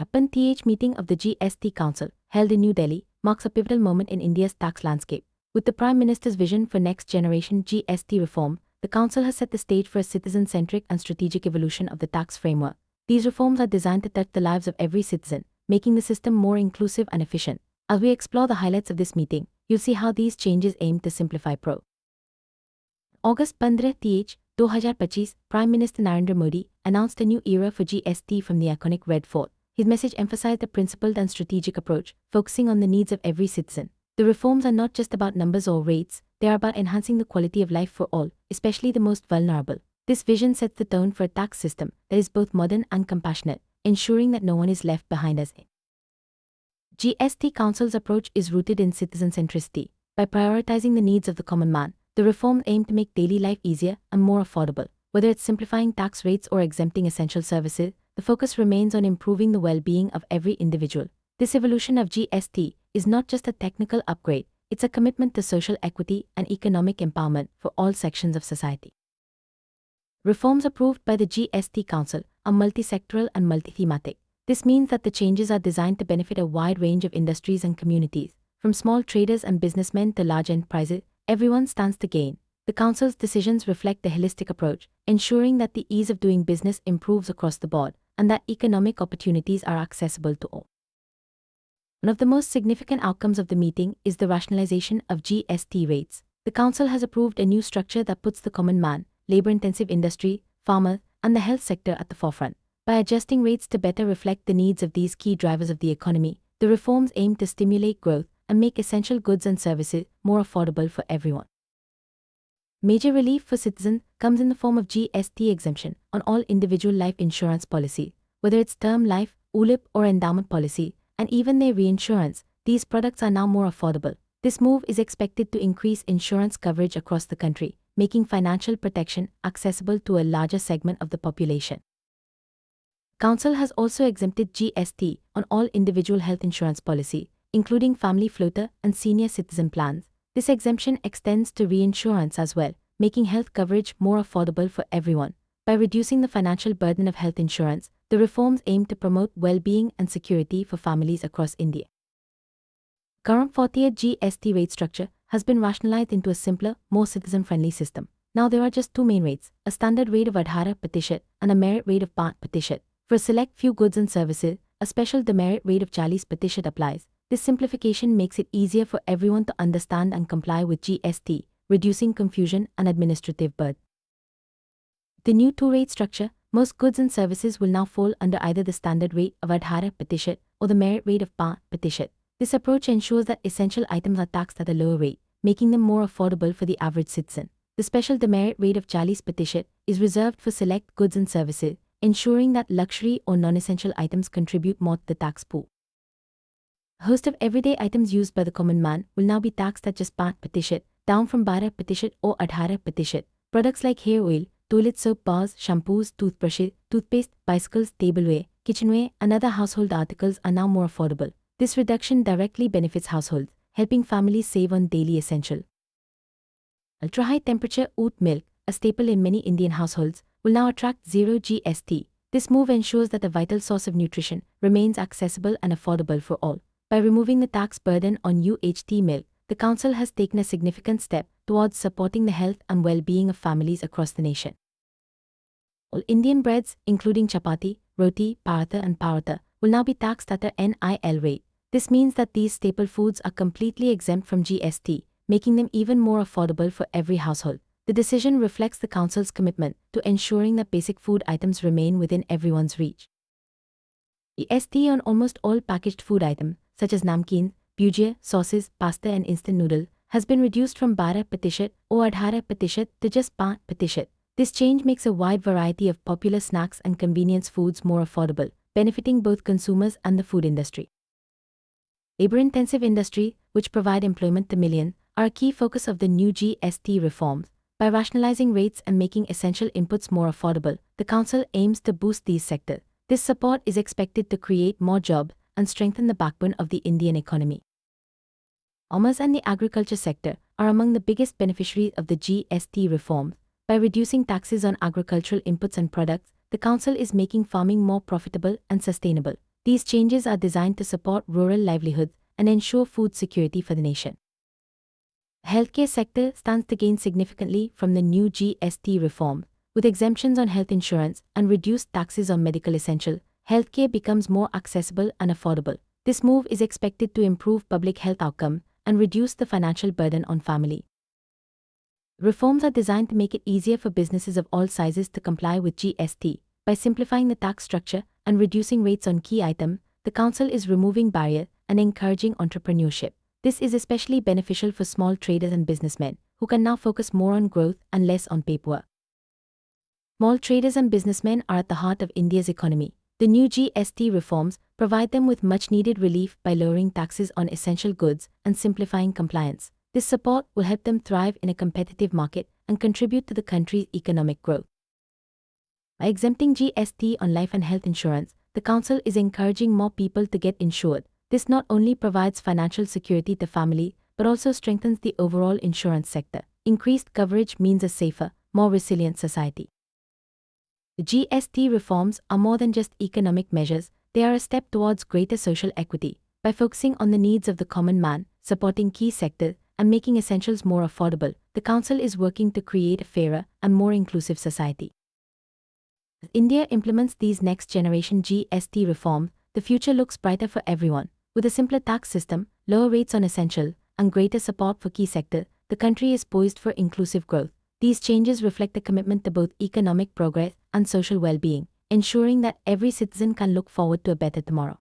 Th meeting of the GST Council, held in New Delhi, marks a pivotal moment in India's tax landscape. With the Prime Minister's vision for next-generation GST reform, the Council has set the stage for a citizen-centric and strategic evolution of the tax framework. These reforms are designed to touch the lives of every citizen, making the system more inclusive and efficient. As we explore the highlights of this meeting, you'll see how these changes aim to simplify August 15, 2025, Prime Minister Narendra Modi announced a new era for GST from the iconic Red Fort. His message emphasized a principled and strategic approach, focusing on the needs of every citizen. The reforms are not just about numbers or rates, they are about enhancing the quality of life for all, especially the most vulnerable. This vision sets the tone for a tax system that is both modern and compassionate, ensuring that no one is left behind as GST Council's approach is rooted in citizen centricity. By prioritizing the needs of the common man, the reforms aim to make daily life easier and more affordable. Whether it's simplifying tax rates or exempting essential services, the focus remains on improving the well-being of every individual. This evolution of GST is not just a technical upgrade, it's a commitment to social equity and economic empowerment for all sections of society. Reforms approved by the GST Council are multi-sectoral and multi-thematic. This means that the changes are designed to benefit a wide range of industries and communities. From small traders and businessmen to large enterprises, everyone stands to gain. The Council's decisions reflect a holistic approach, ensuring that the ease of doing business improves across the board and that economic opportunities are accessible to all. One of the most significant outcomes of the meeting is the rationalization of GST rates. The Council has approved a new structure that puts the common man, labor-intensive industry, farmer, and the health sector at the forefront. By adjusting rates to better reflect the needs of these key drivers of the economy, the reforms aim to stimulate growth and make essential goods and services more affordable for everyone. Major relief for citizens comes in the form of GST exemption on all individual life insurance policy, whether it's term life, ULIP or endowment policy, and even their reinsurance. These products are now more affordable. This move is expected to increase insurance coverage across the country, making financial protection accessible to a larger segment of the population. Council has also exempted GST on all individual health insurance policy, including family floater and senior citizen plans. This exemption extends to reinsurance as well, making health coverage more affordable for everyone. By reducing the financial burden of health insurance, the reforms aim to promote well-being and security for families across India. Current 40th GST rate structure has been rationalized into a simpler, more citizen-friendly system. Now there are just two main rates, a standard rate of 18% and a merit rate of 5%. For a select few goods and services, a special demerit rate of 40% applies. This simplification makes it easier for everyone to understand and comply with GST, reducing confusion and administrative burden. The new two-rate structure, most goods and services will now fall under either the standard rate of 18% or the merit rate of 5%. This approach ensures that essential items are taxed at a lower rate, making them more affordable for the average citizen. The special demerit rate of 40% is reserved for select goods and services, ensuring that luxury or non-essential items contribute more to the tax pool. A host of everyday items used by the common man will now be taxed at just 5%, down from 12% or 18%. Products like hair oil, toilet soap bars, shampoos, toothbrushes, toothpaste, bicycles, tableware, kitchenware, and other household articles are now more affordable. This reduction directly benefits households, helping families save on daily essentials. Ultra-high temperature oat milk, a staple in many Indian households, will now attract zero GST. This move ensures that a vital source of nutrition remains accessible and affordable for all. By removing the tax burden on UHT milk, the Council has taken a significant step towards supporting the health and well-being of families across the nation. All Indian breads, including chapati, roti, paratha and paratha, will now be taxed at a NIL rate. This means that these staple foods are completely exempt from GST, making them even more affordable for every household. The decision reflects the Council's commitment to ensuring that basic food items remain within everyone's reach. GST on almost all packaged food items, such as namkeen, bhujia, sauces, pasta and instant noodle, has been reduced from 12% or 18% to just 5%. This change makes a wide variety of popular snacks and convenience foods more affordable, benefiting both consumers and the food industry. Labor-intensive industry, which provide employment to millions, are a key focus of the new GST reforms. By rationalizing rates and making essential inputs more affordable, the Council aims to boost these sectors. This support is expected to create more jobs and strengthen the backbone of the Indian economy. Farmers and the agriculture sector are among the biggest beneficiaries of the GST reforms. By reducing taxes on agricultural inputs and products, the Council is making farming more profitable and sustainable. These changes are designed to support rural livelihoods and ensure food security for the nation. Healthcare sector stands to gain significantly from the new GST reform. With exemptions on health insurance and reduced taxes on medical essential, healthcare becomes more accessible and affordable. This move is expected to improve public health outcomes and reduce the financial burden on family. Reforms are designed to make it easier for businesses of all sizes to comply with GST. By simplifying the tax structure and reducing rates on key items, the Council is removing barriers and encouraging entrepreneurship. This is especially beneficial for small traders and businessmen, who can now focus more on growth and less on paperwork. Small traders and businessmen are at the heart of India's economy. The new GST reforms provide them with much-needed relief by lowering taxes on essential goods and simplifying compliance. This support will help them thrive in a competitive market and contribute to the country's economic growth. By exempting GST on life and health insurance, the Council is encouraging more people to get insured. This not only provides financial security to families, but also strengthens the overall insurance sector. Increased coverage means a safer, more resilient society. The GST reforms are more than just economic measures, they are a step towards greater social equity. By focusing on the needs of the common man, supporting key sectors, and making essentials more affordable, the Council is working to create a fairer and more inclusive society. As India implements these next-generation GST reforms, the future looks brighter for everyone. With a simpler tax system, lower rates on essentials, and greater support for key sectors, the country is poised for inclusive growth. These changes reflect a commitment to both economic progress and social well-being, ensuring that every citizen can look forward to a better tomorrow.